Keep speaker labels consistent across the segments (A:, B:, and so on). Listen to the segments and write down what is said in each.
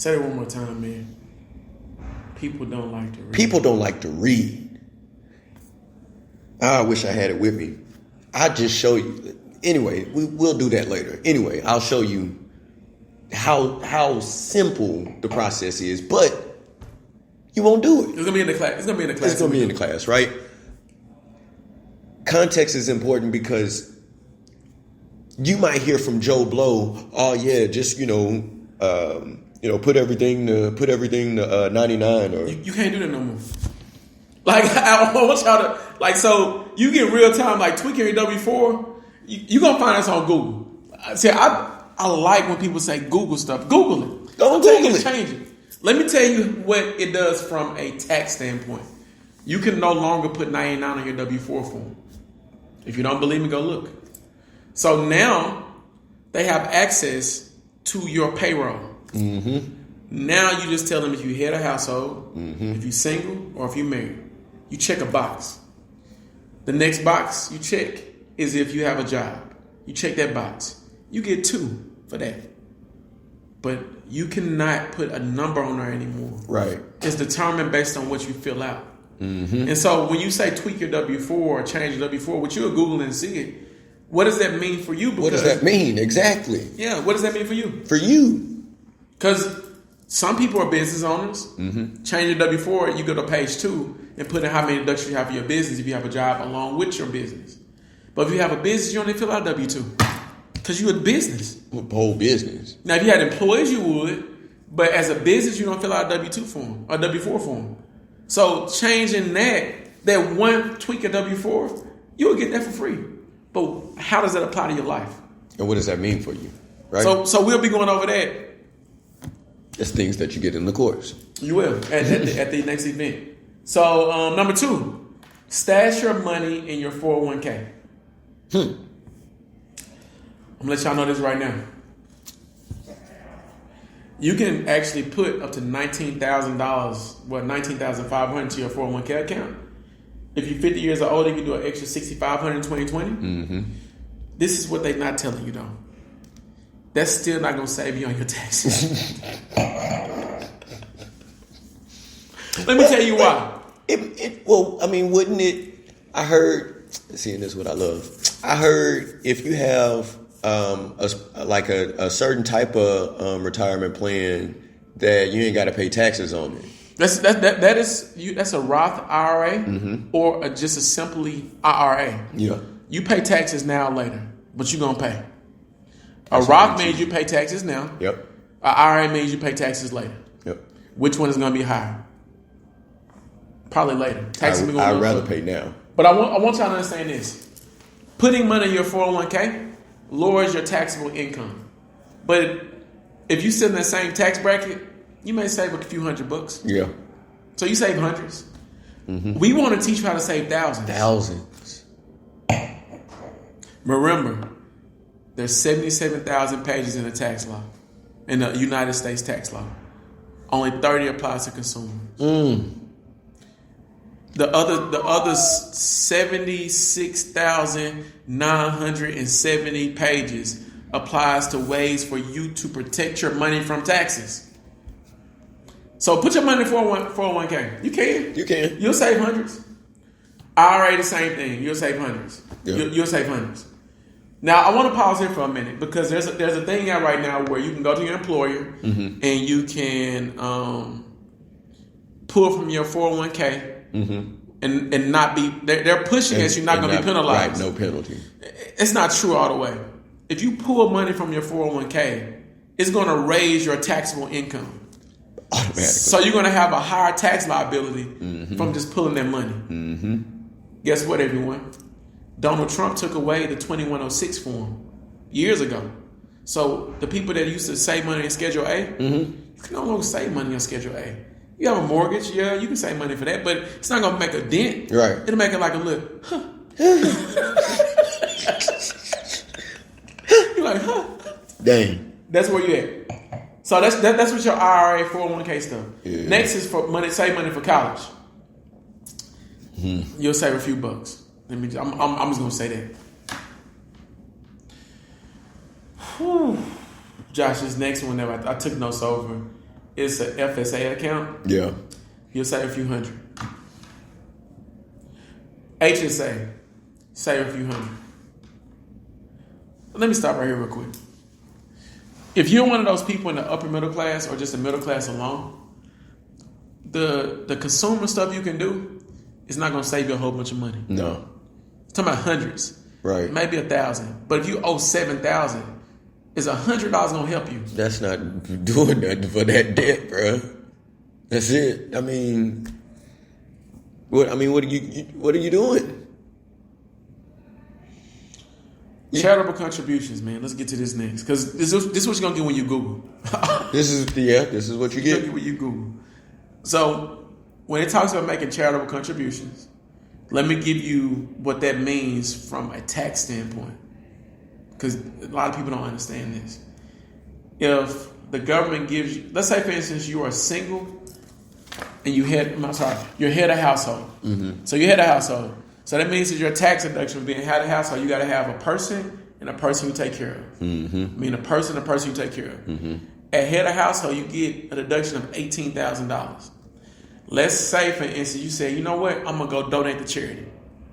A: Say it one more time, man. People don't like to read.
B: People don't like to read. I wish I had it with me. I'll just show you. Anyway, we'll do that later. Anyway, I'll show you how simple the process is, but you won't do it.
A: It's gonna be in the class. It's gonna be in the class.
B: It's gonna be in the class, right? Context is important because you might hear from Joe Blow, oh yeah, just put everything to 99 or
A: you can't do that no more. Like I want y'all to so you get real time like tweaking your W4. You gonna find us on Google. See, I like when people say Google stuff. Google it.
B: Don't Google it.
A: Change it. Let me tell you what it does from a tax standpoint. You can no longer put 99 on your W4 form. If you don't believe me, go look. So now they have access to your payroll.
B: Mm-hmm.
A: Now you just tell them if you head a household, if you're single, or if you're married. You check a box. The next box you check is if you have a job. You check that box. You get 2 for that. But you cannot put a number on there anymore.
B: Right.
A: It's determined based on what you fill out.
B: Mm-hmm.
A: And so when you say tweak your W-4 or change your W-4, what you'll Google and see it, what does that mean for you? Because,
B: what does that mean? Exactly.
A: Yeah, what does that mean for you?
B: For you.
A: Because some people are business owners.
B: Mm-hmm.
A: Change your W-4, you go to page 2 and put in how many deductions you have for your business if you have a job along with your business. But if you have a business, you only fill out W-2 because you're a business.
B: Whole business.
A: Now, if you had employees, you would. But as a business, you don't fill out a W-2 form or W-4 form. So changing that one tweak of W-4, you will get that for free. But how does that apply to your life?
B: And what does that mean for you? Right.
A: So we'll be going over that.
B: It's things that you get in the course.
A: You will at the next event. So number 2, stash your money in your 401k. I'm gonna let y'all know this right now. You can actually put up to $19,000, $19,500 to your 401k account. If you're 50 years or older, you can do an extra $6,500 in 2020.
B: Mm-hmm.
A: This is what they're not telling you though. That's still not gonna save you on your taxes. Let me tell you why.
B: Wouldn't it? I heard. Seeing this, is what I love. I heard if you have a certain type of retirement plan that you ain't got to pay taxes on it.
A: That's a Roth IRA or just a simply IRA.
B: Yeah.
A: You pay taxes now or later, but you're gonna pay. A Roth means you pay taxes now.
B: Yep.
A: A IRA means you pay taxes later.
B: Yep.
A: Which one is gonna be higher? Probably later. Taxes
B: I'd rather pay now.
A: But I want y'all to understand this. Putting money in your 401k lowers your taxable income. But if you sit in that same tax bracket, you may save a few $100.
B: Yeah.
A: So you save hundreds. Mm-hmm. We want to teach you how to save thousands.
B: Thousands.
A: Remember, there's 77,000 pages in the tax law, in the United States tax law. Only 30 applies to consumers. The other 76,970 pages applies to ways for you to protect your money from taxes. So put your money in 401k. You can.
B: You can.
A: You'll save hundreds. IRA, the same thing. You'll save hundreds.
B: Yeah.
A: You'll save hundreds. Now, I want to pause here for a minute because there's a thing out right now where you can go to your employer and you can pull from your 401k and not be. They're pushing us. You're not going to be penalized.
B: Right, no penalty.
A: It's not true all the way. If you pull money from your 401k, it's going to raise your taxable income.
B: Automatically.
A: So you're going to have a higher tax liability from just pulling that money. Guess what, everyone? Donald Trump took away the 2106 form years ago. So the people that used to save money in Schedule A, you can no longer save money on Schedule A. You have a mortgage, yeah, you can save money for that, but it's not going to make a dent.
B: Right.
A: It'll make it like a little, You're like,
B: Dang.
A: That's where you at. So that's what your IRA 401k stuff.
B: Yeah.
A: Next is for money, save money for college. You'll save a few bucks. I'm just gonna say that. Whew. Josh, this next one that I took notes over. it's an FSA account,
B: Yeah.
A: you'll save a few hundred. HSA, save a few hundred. Let me stop right here real quick. If you're one of those people in the upper middle class or just the middle class alone, the consumer stuff you can do is not going to save you a whole bunch of money.
B: No.
A: I'm talking about hundreds.
B: Right.
A: Maybe 1,000. But if you owe 7,000, is $100 going to help you?
B: That's not doing nothing for that debt, bro. That's it. I mean, what are you doing?
A: Charitable contributions, man. Let's get to this next, because this is what you're gonna get when you Google.
B: This is what you
A: You're gonna
B: get.
A: get when you Google. So when it talks about making charitable contributions, let me give you what that means from a tax standpoint, because a lot of people don't understand this. If the government gives you, let's say for instance, you are single and you're head of household. Mm-hmm. So you're head of household. So that means that your tax deduction for being head of household, you got to have a person and a person you take care of. Mm-hmm. I mean, a person you take care of. Mm-hmm. At head of household, you get a deduction of $18,000. Let's say, for instance, you say, you know what, I'm going to go donate to charity.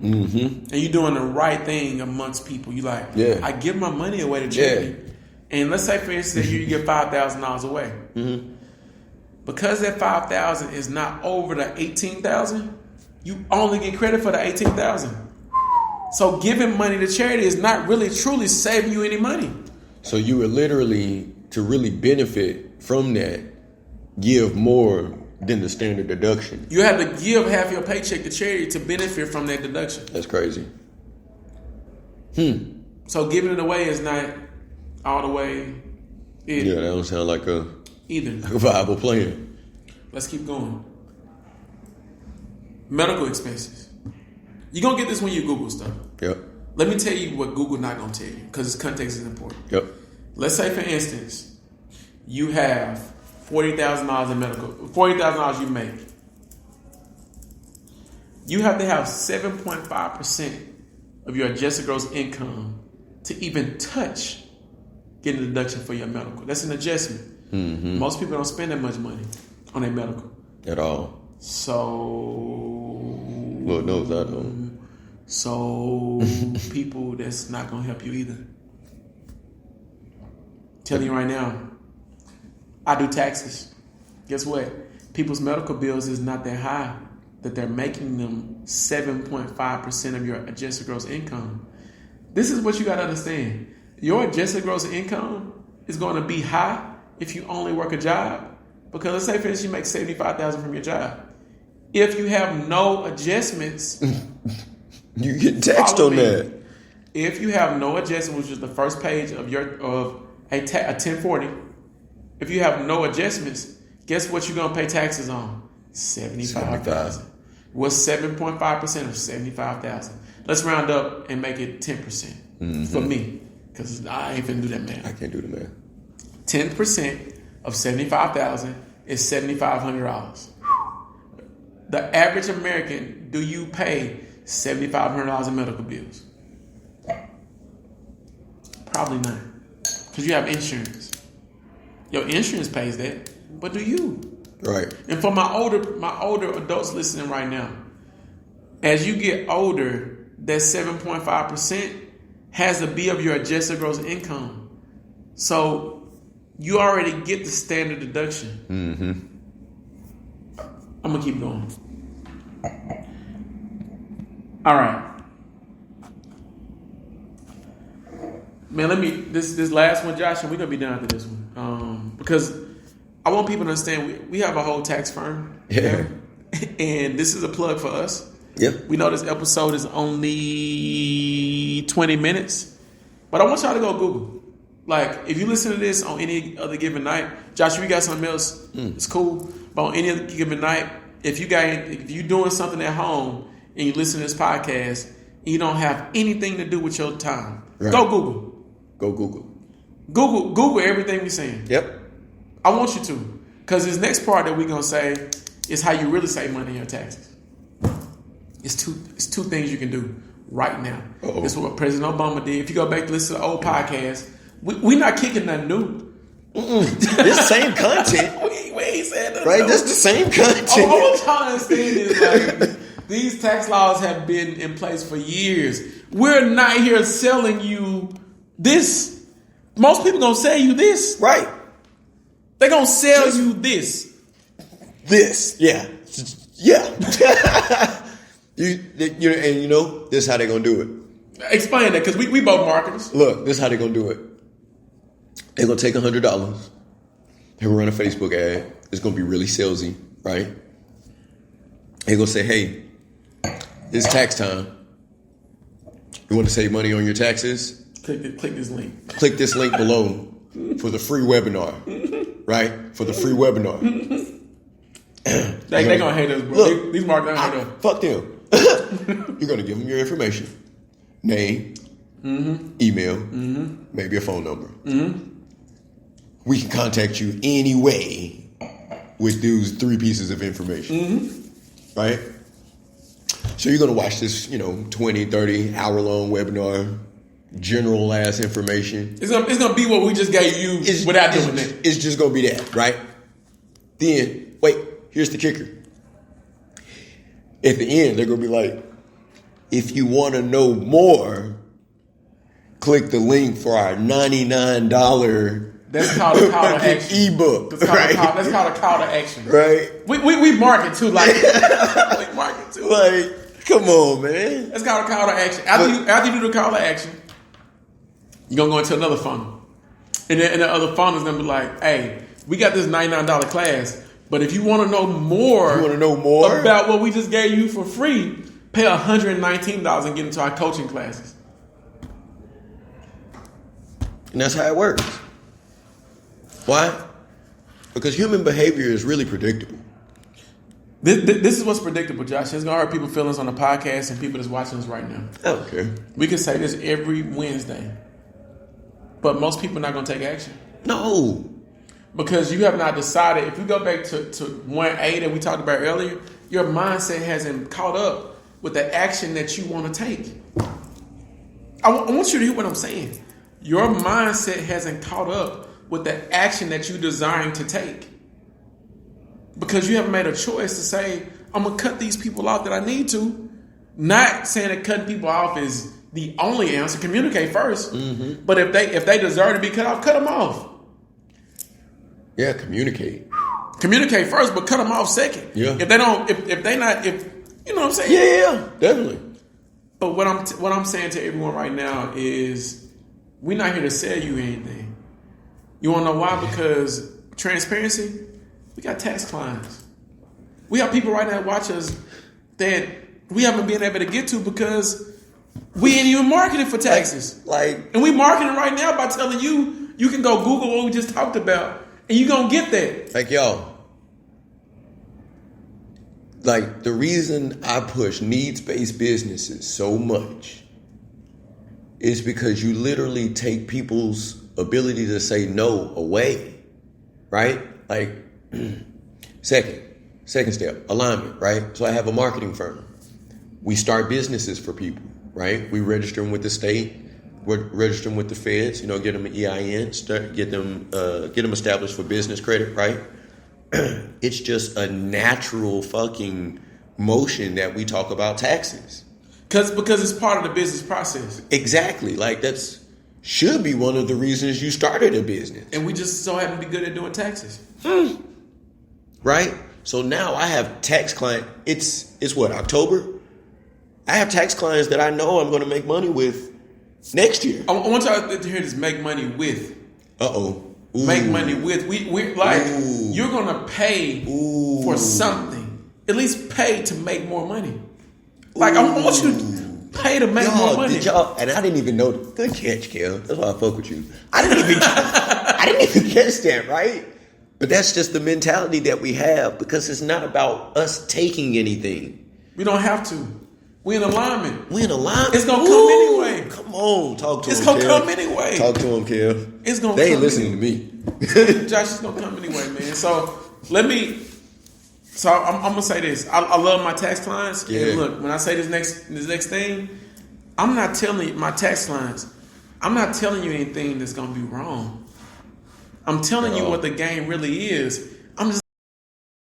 A: Mm-hmm. And you're doing the right thing amongst people. You like, I give my money away to charity. Yeah. And let's say, for instance, you get $5,000 away. Mm-hmm. Because that $5,000 is not over the $18,000, you only get credit for the $18,000. So giving money to charity is not really truly saving you any money.
B: So you would literally, to really benefit from that, give more than the standard deduction.
A: You have to give half your paycheck to charity to benefit from that deduction.
B: That's crazy.
A: So giving it away is not all the way it.
B: Yeah, that don't sound like a viable plan.
A: Let's keep going. Medical expenses. You're going to get this when you Google stuff.
B: Yep.
A: Let me tell you what Google not going to tell you, because its context is important.
B: Yep.
A: Let's say, for instance, you have $40,000 in medical, $40,000 you make. You have to have 7.5% of your adjusted gross income to even touch getting a deduction for your medical. That's an adjustment. Mm-hmm. Most people don't spend that much money on their medical.
B: At all.
A: So...
B: Lord knows I don't.
A: So people, that's not going to help you either. Telling you right now, I do taxes. Guess what? People's medical bills is not that high that they're making them 7.5% of your adjusted gross income. This is what you got to understand. Your adjusted gross income is going to be high if you only work a job. Because let's say, for instance, you make $75,000 from your job. If you have no adjustments,
B: you get taxed on that.
A: If you have no adjustment, which is the first page of a 1040, if you have no adjustments, guess what you're gonna pay taxes on? $75,000. What's 7.5% of $75,000? Let's round up and make it 10% for me, because I ain't finna do that math.
B: I can't do the math.
A: 10% of $75,000 is $7,500. The average American, do you pay $7,500 in medical bills? Probably not, because you have insurance. Your insurance pays that, but do you?
B: Right.
A: And for my older adults listening right now, as you get older, that 7.5% has to be of your adjusted gross income. So you already get the standard deduction. Mm-hmm. I'm gonna keep going. All right, man. This last one, Josh, and we're gonna be done after this one, because I want people to understand we have a whole tax firm.
B: Yeah.
A: And this is a plug for us.
B: Yep.
A: We know this episode is only 20 minutes, but I want y'all to go Google. Like, if you listen to this on any other given night, Josh, if you got something else, it's cool. But on any other given night, if you're doing something at home and you listen to this podcast and you don't have anything to do with your time, go Google.
B: Go Google.
A: Google everything we're saying.
B: Yep.
A: I want you to, because this next part that we're gonna say is how you really save money in your taxes. It's two things you can do right now. Uh-oh. This is what President Obama did. If you go back to listen to the old podcast, we're not kicking nothing new.
B: This same content.
A: we
B: Right? That's the same content.
A: All I'm trying to understand is like these tax laws have been in place for years. We're not here selling you this. Most people gonna sell you this.
B: Right.
A: They're gonna sell you this.
B: This. Yeah. Yeah. And you know, this is how they're gonna do it.
A: Explain that, because we both marketers.
B: Look, this is how they're gonna do it. They're gonna take $100. They're gonna run a Facebook ad. It's gonna be really salesy, right? They're gonna say, hey, it's tax time. You want to save money on your taxes?
A: Click this link.
B: Click this link below for the free webinar, right? For the free webinar.
A: They gonna hate us, bro.
B: Look,
A: These marketers hate us.
B: Fuck them. You're gonna give them your information, name, email, maybe a phone number. We can contact you anyway with those 3 pieces of information, right? So you're going to watch this, 20, 30 hour long webinar, general ass information.
A: It's gonna be what we just gave you without doing that.
B: It's just going to be that, right? Then, wait, here's the kicker. At the end, they're going to be like, if you want to know more, click the link for our $99
A: That's called a call to action.
B: ebook.
A: That's called a call to action.
B: Right.
A: We market too, like we market too.
B: Like, come on, man.
A: That's called a call to action. After you do the call to action, you're gonna go into another funnel. And then the other funnel is gonna be like, hey, we got this $99 class, but if you wanna know more, about what we just gave you for free, pay $119 and get into our coaching classes.
B: And that's how it works. Why? Because human behavior is really predictable.
A: This is what's predictable, Josh. It's going to hurt people's feelings on the podcast and people that's watching us right now.
B: I don't care.
A: We can say this every Wednesday, but most people are not going to take action.
B: No.
A: Because you have not decided. If we go back to 1A that we talked about earlier, your mindset hasn't caught up with the action that you want to take. I want you to hear what I'm saying. Your mindset hasn't caught up with the action that you're desiring to take. Because you haven't made a choice to say, I'm going to cut these people off that I need to. Not saying that cutting people off is the only answer. Communicate first. Mm-hmm. But if they deserve to be cut off, cut them off.
B: Yeah, communicate.
A: Communicate first, but cut them off second.
B: Yeah.
A: If they don't, if they not, if you know what I'm saying?
B: Yeah, definitely.
A: But what I'm saying to everyone right now is, we're not here to sell you anything. You want to know why? Because transparency, we got tax clients. We have people right now watch us that we haven't been able to get to because we ain't even marketing for taxes. And we marketing right now by telling you, you can go Google what we just talked about and you're going to get that.
B: Like, y'all, like the reason I push needs-based businesses so much is because you literally take people's ability to say no away, right? Like, second step, alignment, right? So I have a marketing firm. We start businesses for people, right? We register them with the state, we register them with the feds, get them an EIN, get them established for business credit, right? It's just a natural fucking motion that we talk about taxes.
A: Because it's part of the business process.
B: Exactly. Like should be one of the reasons you started a business.
A: And we just so happen to be good at doing taxes.
B: Right? So now I have tax client. It's what, October? I have tax clients that I know I'm going to make money with next year.
A: I want y'all to hear this: make money with.
B: Uh-oh. Ooh.
A: Make money with. We're like, you're going to pay for something. At least pay to make more money. Like, I want you to pay to make more money.
B: And I didn't even know. Good catch, Kel. That's why I fuck with you. I didn't even catch that, right? But that's just the mentality that we have, because it's not about us taking anything.
A: We don't have to. We in alignment. It's gonna come anyway.
B: Come on, talk to him.
A: It's gonna come anyway.
B: Talk to him, Kev.
A: It's gonna.
B: They ain't listening to me.
A: Josh, it's gonna come anyway, man. So I'm gonna say this. I love my tax clients.
B: Yeah.
A: And look, when I say this next thing, I'm not telling my tax clients. I'm not telling you anything that's gonna be wrong. I'm telling you what the game really is. I'm just